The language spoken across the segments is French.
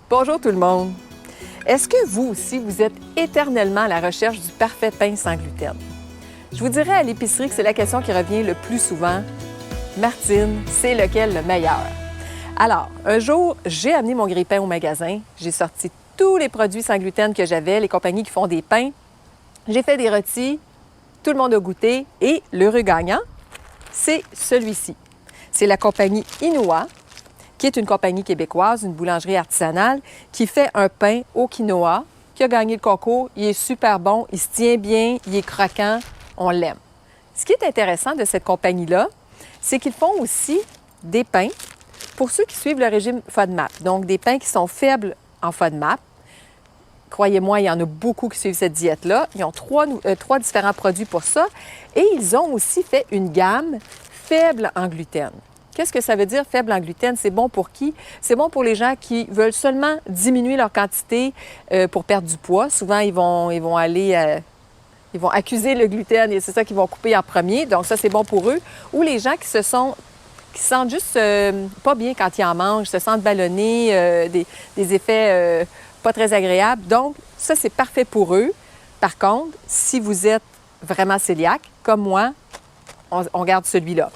Bonjour tout le monde! Est-ce que vous aussi, vous êtes éternellement à la recherche du parfait pain sans gluten? Je vous dirais à l'épicerie que c'est la question qui revient le plus souvent. Martine, c'est lequel le meilleur? Alors, un jour, j'ai amené mon grille-pain au magasin. J'ai sorti tous les produits sans gluten que j'avais, les compagnies qui font des pains. J'ai fait des rôtis, tout le monde a goûté et l'heureux gagnant, c'est celui-ci. C'est la compagnie Inoa, qui est une compagnie québécoise, une boulangerie artisanale, qui fait un pain au quinoa, qui a gagné le concours. Il est super bon, il se tient bien, il est croquant, on l'aime. Ce qui est intéressant de cette compagnie-là, c'est qu'ils font aussi des pains pour ceux qui suivent le régime FODMAP, donc des pains qui sont faibles en FODMAP. Croyez-moi, il y en a beaucoup qui suivent cette diète-là. Ils ont trois différents produits pour ça. Et ils ont aussi fait une gamme faible en gluten. Qu'est-ce que ça veut dire faible en gluten? C'est bon pour qui? C'est bon pour les gens qui veulent seulement diminuer leur quantité pour perdre du poids. Souvent, ils vont accuser le gluten et c'est ça qu'ils vont couper en premier. Donc ça, c'est bon pour eux. Ou les gens qui se sentent juste pas bien quand ils en mangent, se sentent ballonnés, des effets pas très agréables. Donc ça, c'est parfait pour eux. Par contre, si vous êtes vraiment cœliaque, comme moi, on garde celui-là.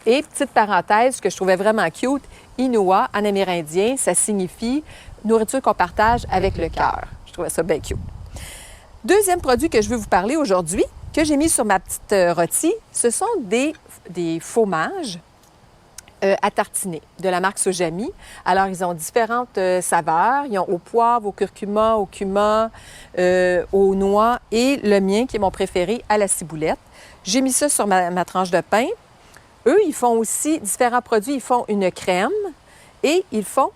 Et petite parenthèse, ce que je trouvais vraiment cute, Inoa, en amérindien, ça signifie nourriture qu'on partage avec le cœur. Je trouvais ça bien cute. Deuxième produit que je veux vous parler aujourd'hui, que j'ai mis sur ma petite rôtie, ce sont des fromages à tartiner de la marque Sojami. Alors, ils ont différentes saveurs. Ils ont au poivre, au curcuma, au cumin, aux noix et le mien, qui est mon préféré, à la ciboulette. J'ai mis ça sur ma tranche de pain. Eux, ils font aussi différents produits. Ils font une crème et ils font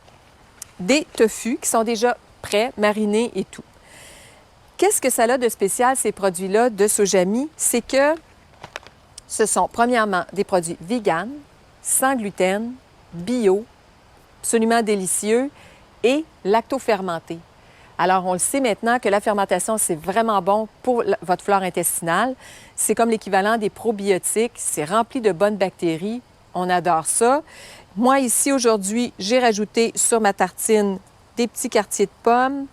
des tofu qui sont déjà prêts, marinés et tout. Qu'est-ce que ça a de spécial, ces produits-là de Sojami? C'est que ce sont, premièrement, des produits véganes, sans gluten, bio, absolument délicieux et lactofermentés. Alors, on le sait maintenant que la fermentation, c'est vraiment bon pour votre flore intestinale. C'est comme l'équivalent des probiotiques. C'est rempli de bonnes bactéries. On adore ça. Moi, ici, aujourd'hui, j'ai rajouté sur ma tartine des petits quartiers de pommes.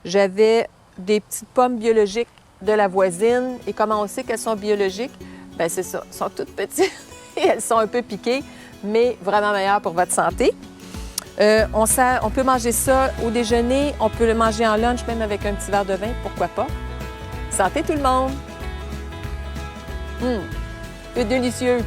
J'avais des petites pommes biologiques de la voisine. Et comment on sait qu'elles sont biologiques? Bien, c'est ça. Elles sont toutes petites et elles sont un peu piquées, mais vraiment meilleures pour votre santé. On peut manger ça au déjeuner, on peut le manger en lunch, même avec un petit verre de vin, pourquoi pas. Santé tout le monde! C'est délicieux!